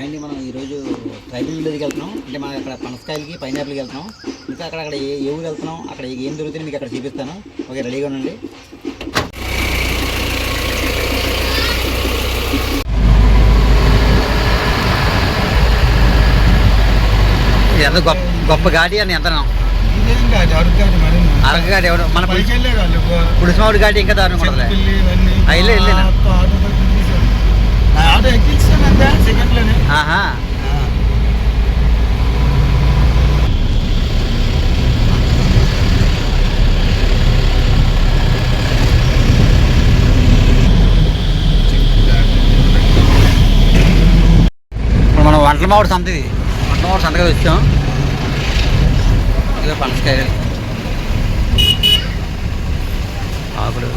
అండి మనం ఈరోజు ట్రైబల్ విలేజ్కి వెళ్తున్నాం. అంటే మనం అక్కడ పనసకాయలకి పైనాపిల్కి వెళ్తున్నాం. ఇంకా అక్కడ ఏ ఊరు వెళ్తున్నాం, అక్కడ ఏం దొరుకుతుంది మీకు అక్కడ చూపిస్తాను. ఓకే, రెడీగా ఉండండి. ఎంత గొప్ప గాడి అని ఎంత అరగగాడి ఎవడు మన పులిసిమావుడి గాడి ఇంకా దారుణం కూడా మనం వంటల మామిడి సంతగా వచ్చాం. ఇక పనసకాయలు ఆకులు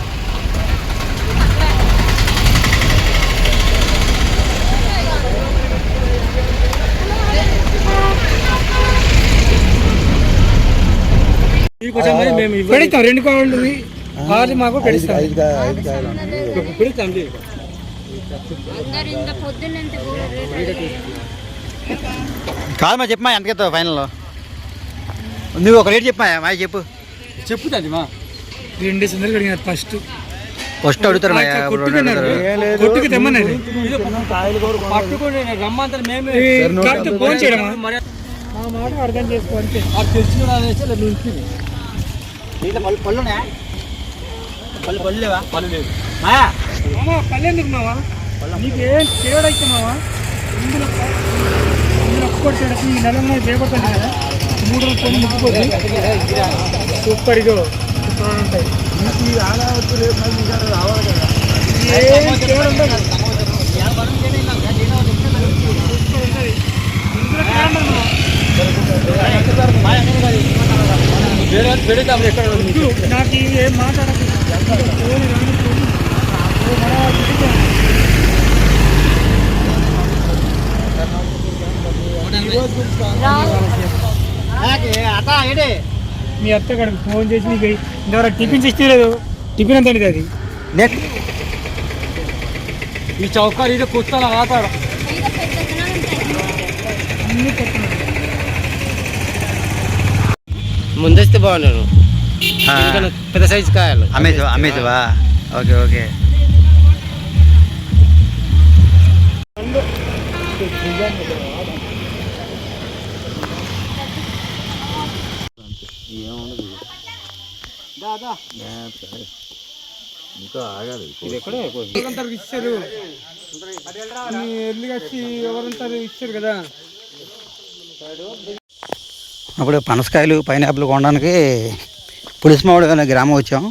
పెడతాం. 2 కావాలి మాకు పెడతాం. కాదమ్మా చెప్పమా ఎంతకెత్తావు ఫైనల్లో? నువ్వు ఒక రేట్ చెప్పమా చెప్పుతుంది మా 200 అడిగినారు. ఫస్ట్ అడుగుతారు కొట్టుకు తెమ్మన్నారు. రమ్మంటారు మేమే ఫోన్ చేయడం మా మాట అర్థం చేసుకోవాలి. పళ్ళు లేవా? పళ్ళు లేదు పల్లె ఎందుకు మావా? నీకు ఏం చేయడైతే మావా? ఇందులో ఒక్కటి చేయడం ఈ నెలలో చేయబడుతుంది కదా. 3 రోజులు ముక్కుపోతుంది. సూపర్. ఇదో ఉంటాయి. ఏం చేయడం నాకు ఏం మాట్లాడదు. మీ అత్త కడుపు ఫోన్ చేసి నీకు ఇంతవరకు టిఫిన్ ఇస్తలేదు. టిఫిన్ ఎంత అది ఈ చౌకారు ఇది కూర్చొని ఆతాడు అన్ని పెట్టిన ముందస్తే బాగున్నాను. పెద్ద సైజు కాయలు అమ్మేసావా? Okay okay. ఇంకా ఆగాలి. ఇచ్చారు ఎర్లీగా వచ్చి ఎవరంటారు ఇచ్చారు కదా. అప్పుడు పనసకాయలు పైనాపిల్ కొనడానికి పులిసిమావుడు అనే గ్రామం వచ్చాం.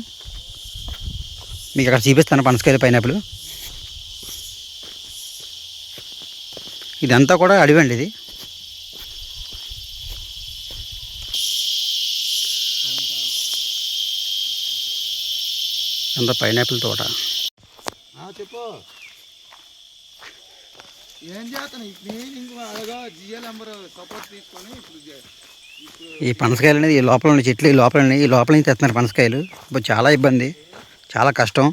మీకు అక్కడ చూపిస్తాను పనసకాయలు పైనాపిల్. ఇదంతా కూడా అడవి అండి. ఇది అంతా పైనాపిల్ తోట. చెప్పు ఏం చేస్తాను. ఈ పనసకాయలు అనేది ఈ లోపల ఉన్న చెట్లు, ఈ లోపల నుంచి తెస్తున్నారు పనసకాయలు. ఇప్పుడు చాలా ఇబ్బంది, చాలా కష్టం.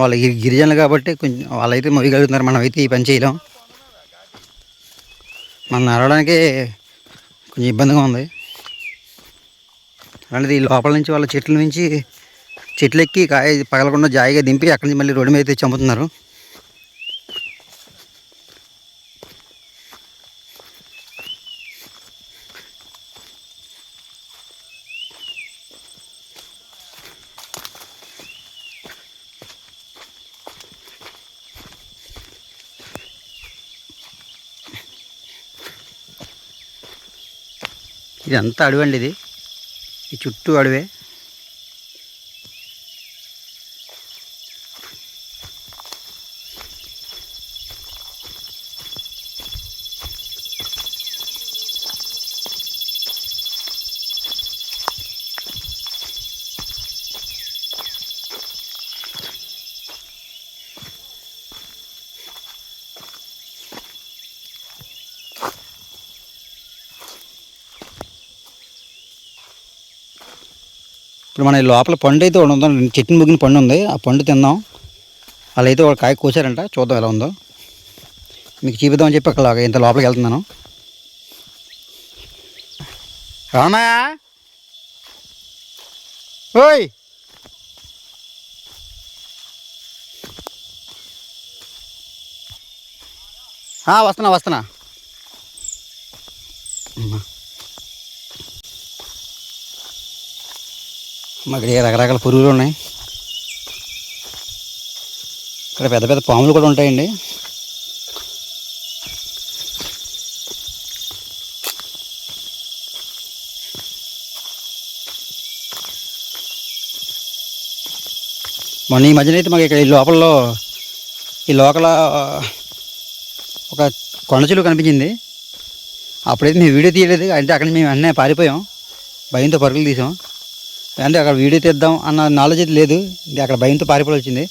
వాళ్ళు గిరిజనులు కాబట్టి కొంచెం వాళ్ళైతే మొయ్యగలుగుతున్నారు. మనం అయితే ఈ పని చేయలేం. మనం నడవడానికి కొంచెం ఇబ్బందిగా ఉంది. అలాంటిది ఈ లోపల నుంచి వాళ్ళ చెట్లు ఎక్కి కాయ పగలకుండా జాయిగా దింపి అక్కడి నుంచి మళ్ళీ రోడ్డు మీద తెచ్చి చంపుతున్నారు. ఇదంతా అడవి అండి. ఈ చుట్టూ అడవే. ఇప్పుడు మన లోపల పండు అయితే ఒకటి ఉందా, చెట్టుని ముగ్గిన పండు ఉంది. ఆ పండు తిందాం. వాళ్ళైతే ఒక కాయ కోసారంట, చూద్దాం ఎలా ఉందో. మీకు చూపిద్దామని చెప్పి అక్కడ ఇంత లోపలికి వెళ్తున్నాను. రామయ్య ఓయ్, వస్తున్నా. ఇక్కడ రకరకాల పురుగులు ఉన్నాయి. ఇక్కడ పెద్ద పెద్ద పాములు కూడా ఉంటాయండి. మొన్న ఈ మధ్యన అయితే మాకు ఇక్కడ ఈ లోపల ఒక కొండ చిలువ కనిపించింది. అప్పుడైతే మేము వీడియో తీయలేదు, అంటే అక్కడ మేము వెంటనే పారిపోయాం, భయంతో పరుగులు తీసాం. అంటే అక్కడ వీడియో తీద్దాం అన్న నాలెడ్జ్ అయితే లేదు, అక్కడ భయంతో పారిపోయి వచ్చింది.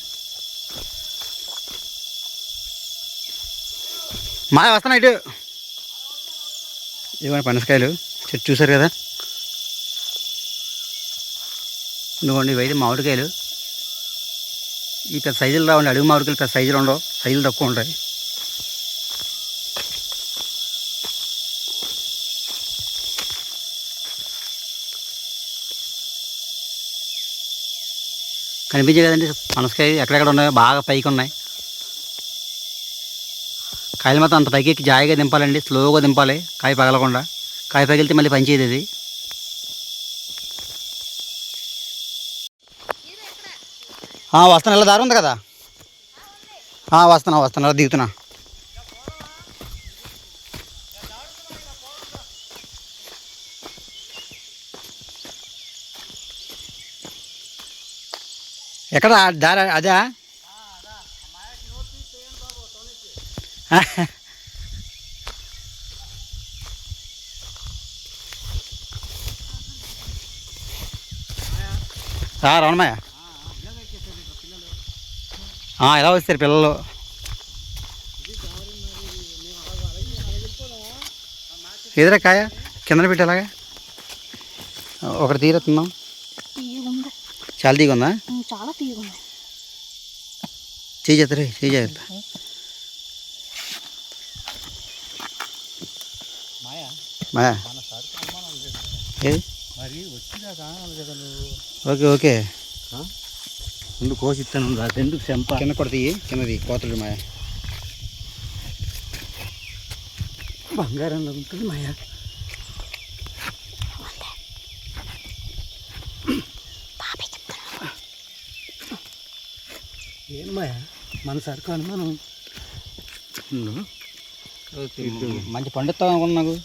వస్తున్నా ఇటు. ఇదిగోండి పనసకాయలు చెట్టు చూసారు కదా. ఇదిగోండి ఇవైతే మామిడికాయలు. ఈ పెద్ద సైజులు రావండి, అడుగు మామిడికాయలు పెద్ద సైజులు ఉండవు, సైజులు తక్కువ ఉంటాయి. కనిపించే కదండి పనసకాయ ఎక్కడెక్కడ ఉన్నాయో, బాగా పైకి ఉన్నాయి. కాయలు మాత్రం అంత పైకి ఎక్కి జాయిగా దింపాలండి, స్లోగా దింపాలి, కాయ పగలకుండా. కాయ పగిలితే మళ్ళీ పనిచేయదు అది. వస్తాను, ఇలా దారి ఉంది కదా. వస్తున్నా అలా దిగుతున్నా. ఎక్కడ దారి అదే? రమణమయ్య, ఎలా వస్తారు పిల్లలు? ఎదురా కాయ కింద పెట్టి అలాగా ఒకటి తీరుతున్నాం. చాలా తీగుందా? చాలా తీగుంది. చేయి చేస్తా. మాయా ఏది? ఓకే ముందు కోసిస్తాను, ఎందుకు చెంప కింద కొడతాయి, కిందది కోతడు. మాయా బంగారంలో ఉంటుంది మాయా. ఏం మాయా మన సరుకు అనుమానం. మంచి పండిస్తాం అనుకున్నా నాకు.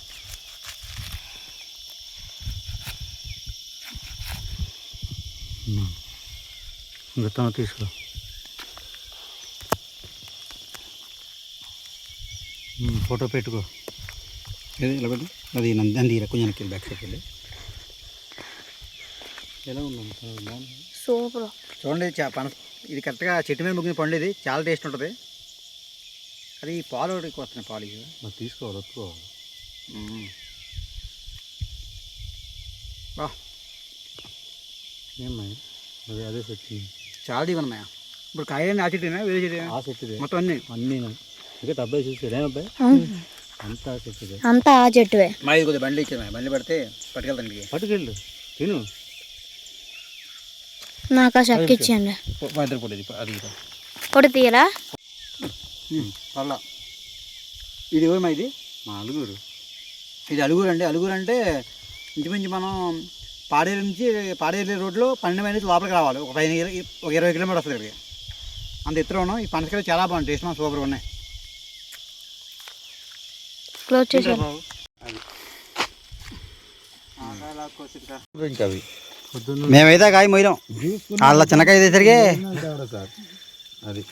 విత్తనం తీసుకో. ఫోటో పెట్టుకో. ఏది ఇలా పెట్టు. అది నంది కొంచెం బ్యాక్ సైడ్ వెళ్ళి. ఎలా ఉన్నాం? సూపర్. చూడండి ఇది కరెక్ట్గా చెట్టు మీద ముగ్గిన పండు. ఇది చాలా టేస్ట్ ఉంటుంది. అది పాలు ఎక్కువ వస్తున్నాయి. పాలు ఇది తీసుకోవాలి, ఒత్తుకోవాలి. బా ఏమన్నా అదే సెట్ చాలా దిగున్నాయా. ఇప్పుడు కాయలన్నీ ఆ చెట్టునా వేరే చెట్టు? ఆ చెట్టు మొత్తం అన్నీ ఇంకా అబ్బాయి చూసాడు. అబ్బాయి అంతా చెట్టు, అంతా ఆ చెట్టువే. మా ఇది కొద్దిగా బండ్లు ఇచ్చేది, బండ్లు పెడితే పట్టుకెళ్తాను. పట్టుకెళ్ళు, తిను. నాకు ఆ చక్క ఇచ్చేయండి. అది పొడి తీయరా? అలా ఇది ఏమో ఇది మా అలుగురు. ఇది అలుగురు అండి. అలుగురు అంటే ఇంచుమించు మనం పాడేరు రోడ్లో 12 మైల్ నుంచి లోపలికి రావాలి. ఒక 20 కిలోమీటర్ వస్తుంది ఇక్కడికి. అంత ఎత్తులో ఉన్నాం. ఈ పనసకాయలు చాలా బాగుంది, టేస్ట్ మాత్రం సూపర్గా ఉన్నాయి. క్లోజ్ చేసాను. మేమైతే కాయ మొయ్యడం, వాళ్ళ చిన్నకాయ తెసరిగే. అది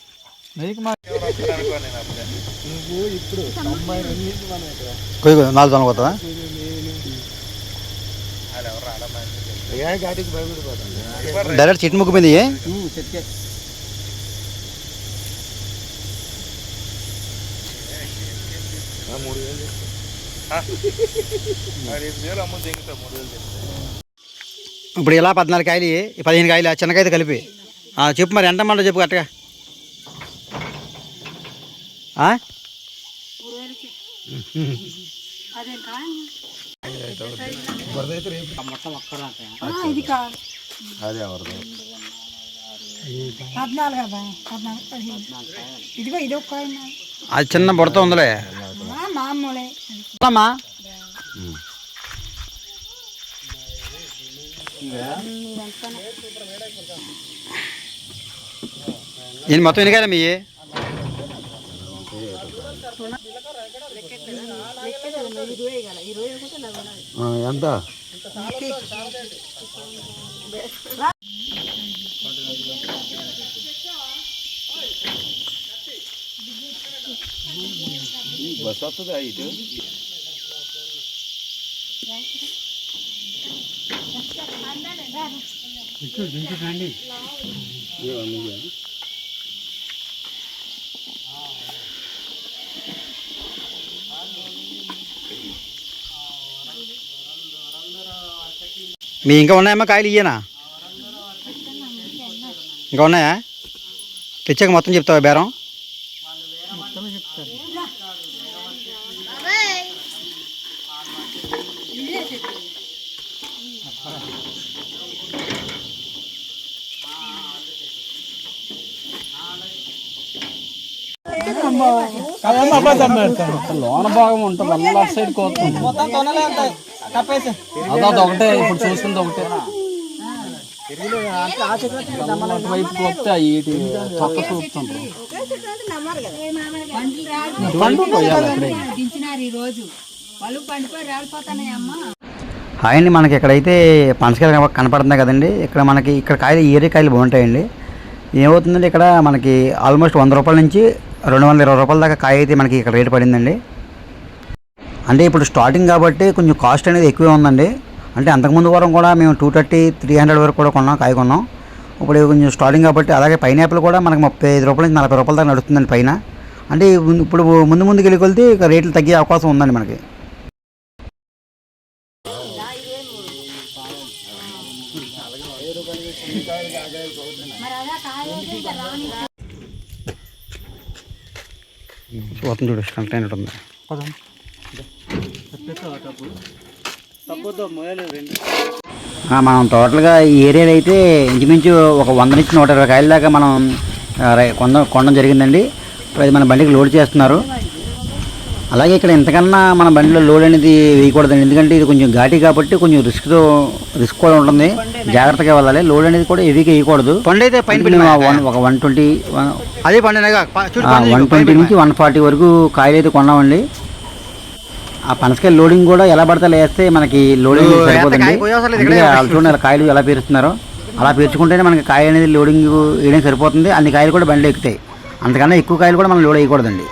4 తొనలు పోతుందా? డైరెక్ట్ చెట్టు ముగ్గిపోయింది. ఇప్పుడు ఇలా 14 కాయలు, 15 కాయలు చిన్నకాయతో కలిపి చెప్పు. మరి ఎంత మాట చెప్పు కరెక్ట్గా. ఆ? ఇది కాదు అదే వరద 14 అబ్బాయి 14 15 ఇదిగో ఇది ఒక కాయ అది చిన్న బుడత ఉందిలే మామూలే అమ్మా నేను మొత్తం ఎన్నికాయలు మీ ఎంత బస్ వస్తుందా ఇటు మీ ఇంకా ఉన్నాయమ్మా కాయలు ఇయ్యనా ఇంకా ఉన్నాయా తెచ్చాక మొత్తం చెప్తావా బేరం లోన భాగం ఉంటుంది అల్ల సైడ్ కోతుంది అదొకటి ఒకటే ఇప్పుడు చూసింది ఒకటే వైపు కోస్తే అయ్యి తొక్క చూస్తుంటారు హాయ్ అండి మనకి ఇక్కడైతే పనసకాయలు కనపడుతున్నాయి కదండి ఇక్కడ మనకి ఇక్కడ కాయలు ఏరే కాయలు బాగుంటాయండి ఏమవుతుందంటే ఇక్కడ మనకి ఆల్మోస్ట్ 100 రూపాయల నుంచి 220 రూపాయల దాకా కాయ అయితే మనకి ఇక్కడ రేటు పడిందండి అంటే ఇప్పుడు స్టార్టింగ్ కాబట్టి కొంచెం కాస్ట్ అనేది ఎక్కువే ఉందండి అంటే అంతకుముందు వారం కూడా మేము 230 300 వరకు కూడా కొన్నాం కాయ కొన్నాం ఇప్పుడు కొంచెం స్టార్టింగ్ కాబట్టి అలాగే పైనాపిల్ కూడా మనకి 35 రూపాయల నుంచి 40 రూపాయల దాకా నడుస్తుందండి పైన అంటే ఇప్పుడు ముందుకు వెళ్ళి ఇక రేట్లు తగ్గే అవకాశం ఉందండి మనకి చూస్తుంది చూడు స్ట్రంట్ అయినట్టు ఉంది మనం టోటల్గా ఈ ఏరియాలో అయితే ఇంచుమించు ఒక 100 నుంచి 120 కాయల దాకా మనం కొనడం జరిగిందండి ఇప్పుడు అది మన బండికి లోడ్ చేస్తున్నారు అలాగే ఇక్కడ ఎంతకన్నా మన బండిలో లోడ్ అనేది వేయకూడదండి ఎందుకంటే ఇది కొంచెం ఘాటి కాబట్టి కొంచెం రిస్క్ కూడా ఉంటుంది జాగ్రత్తగా వెళ్ళాలి లోడ్ అనేది కూడా హెవీగా వేయకూడదు పండు అయితే పైన ఒక 120 అదే పండు 120 నుంచి 140 వరకు కాయలు అయితే కొన్నామండి ఆ పనసకాయ లోడింగ్ కూడా ఎలా పడితే వేస్తే మనకి లోడింగ్ సరిపోతుంది చూడండి కాయలు ఎలా పేరుస్తున్నారో అలా పేర్చుకుంటేనే మనకి కాయ అనేది లోడింగ్ వేయడం సరిపోతుంది అన్ని కాయలు కూడా బండిలో ఎక్కుతాయి అంతకన్నా ఎక్కువ కాయలు కూడా మనం లోడ్ వేయకూడదండి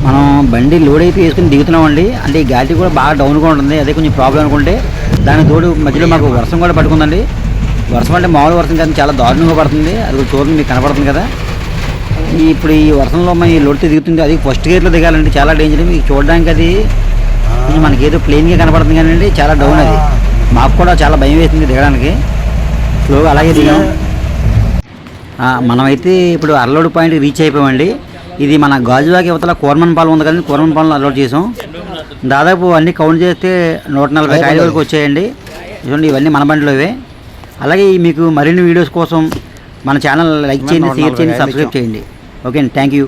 మనం బండి లోడ్ అయితే వేసుకుని దిగుతున్నామండి అంటే ఈ ఘాటి కూడా బాగా డౌన్గా ఉంటుంది అదే కొంచెం ప్రాబ్లం అనుకుంటే దాని తోడు మధ్యలో మాకు వర్షం కూడా పట్టుకుందండి వర్షం అంటే మామూలు వర్షం కాదు చాలా దారుణంగా పడుతుంది అది చూడండి మీకు కనపడుతుంది కదా ఇప్పుడు ఈ వర్షంలో మన లోడ్తో దిగుతుంది అది ఫస్ట్ గేర్లో దిగాలండి చాలా డేంజర్ మీకు చూడడానికి అది కొంచెం మనకి ఏదో ప్లెయిన్గా కనపడుతుంది కానీ చాలా డౌన్ అది మాకు కూడా చాలా భయం వేసింది దిగడానికి స్లోగా అలాగే దిగాం మనమైతే ఇప్పుడు అరలోడ్ పాయింట్ రీచ్ అయిపోయామండి ఇది మన గాజువాకి యువతల కోరమన్పాలెం ఉంది కదండి కోరమన్పాలెంలో అన్లోడ్ చేసాం దాదాపు అన్నీ కౌంట్ చేస్తే 140 కాయల వరకు వచ్చాయండి చూడండి ఇవన్నీ మన బండిలోవే అలాగే మీకు మరిన్ని వీడియోస్ కోసం మన ఛానల్ లైక్ చేయండి షేర్ చేయండి సబ్స్క్రైబ్ చేయండి ఓకే అండి థ్యాంక్ యూ